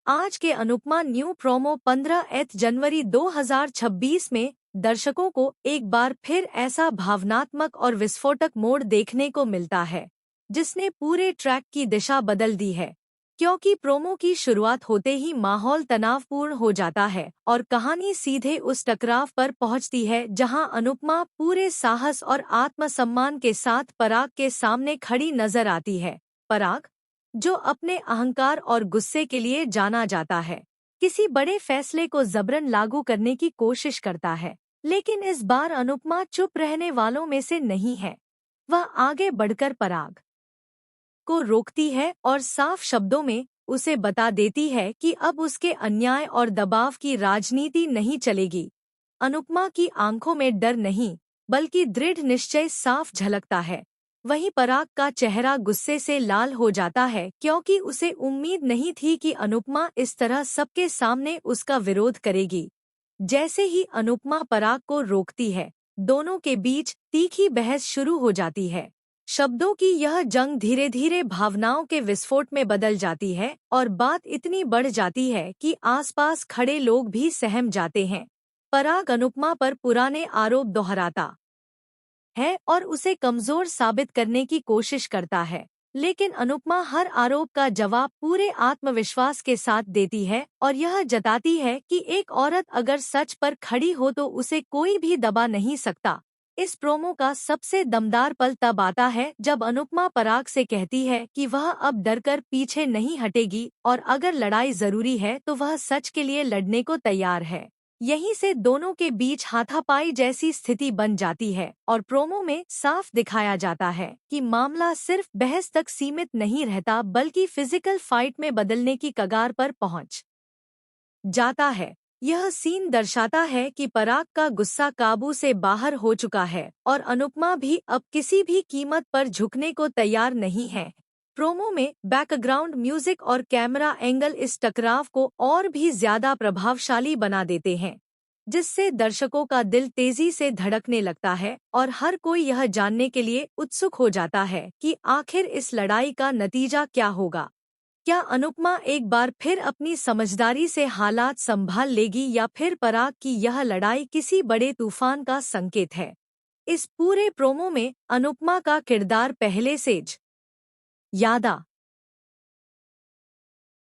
आज के Anupama new promo 15 जनवरी 2026 में दर्शकों को एक बार फिर ऐसा भावनात्मक और विस्फोटक मोड़ देखने को मिलता है जिसने पूरे ट्रैक की दिशा बदल दी है। क्योंकि प्रोमो की शुरुआत होते ही माहौल तनावपूर्ण हो जाता है और कहानी सीधे उस टकराव पर पहुंचती है जहां अनुपमा पूरे साहस और आत्मसम्मान के साथ पराग के सामने खड़ी नजर आती है। पराग, जो अपने अहंकार और गुस्से के लिए जाना जाता है, किसी बड़े फैसले को जबरन लागू करने की कोशिश करता है, लेकिन इस बार अनुपमा चुप रहने वालों में से नहीं है। वह आगे बढ़कर पराग को रोकती है और साफ शब्दों में उसे बता देती है कि अब उसके अन्याय और दबाव की राजनीति नहीं चलेगी। अनुपमा की आंखों में डर नहीं, बल्कि दृढ़ निश्चय साफ झलकता है। वहीं पराग का चेहरा गुस्से से लाल हो जाता है क्योंकि उसे उम्मीद नहीं थी कि अनुपमा इस तरह सबके सामने उसका विरोध करेगी। जैसे ही अनुपमा पराग को रोकती है, दोनों के बीच तीखी बहस शुरू हो जाती है। शब्दों की यह जंग धीरे धीरे भावनाओं के विस्फोट में बदल जाती है और बात इतनी बढ़ जाती है कि आसपास खड़े लोग भी सहम जाते हैं। पराग अनुपमा पर पुराने आरोप दोहराता है और उसे कमजोर साबित करने की कोशिश करता है, लेकिन अनुपमा हर आरोप का जवाब पूरे आत्मविश्वास के साथ देती है और यह जताती है कि एक औरत अगर सच पर खड़ी हो तो उसे कोई भी दबा नहीं सकता। इस प्रोमो का सबसे दमदार पल तब आता है जब अनुपमा पराग से कहती है कि वह अब डरकर पीछे नहीं हटेगी और अगर लड़ाई जरूरी है तो वह सच के लिए लड़ने को तैयार है। यहीं से दोनों के बीच हाथापाई जैसी स्थिति बन जाती है और प्रोमो में साफ दिखाया जाता है कि मामला सिर्फ बहस तक सीमित नहीं रहता बल्कि फिजिकल फाइट में बदलने की कगार पर पहुंच जाता है। यह सीन दर्शाता है कि पराग का गुस्सा काबू से बाहर हो चुका है और अनुपमा भी अब किसी भी कीमत पर झुकने को तैयार नहीं है। प्रोमो में बैकग्राउंड म्यूजिक और कैमरा एंगल इस टकराव को और भी ज्यादा प्रभावशाली बना देते हैं, जिससे दर्शकों का दिल तेजी से धड़कने लगता है और हर कोई यह जानने के लिए उत्सुक हो जाता है कि आखिर इस लड़ाई का नतीजा क्या होगा। क्या अनुपमा एक बार फिर अपनी समझदारी से हालात संभाल लेगी या फिर पराग की यह लड़ाई किसी बड़े तूफान का संकेत है? इस पूरे प्रोमो में अनुपमा का किरदार पहले से ज यादा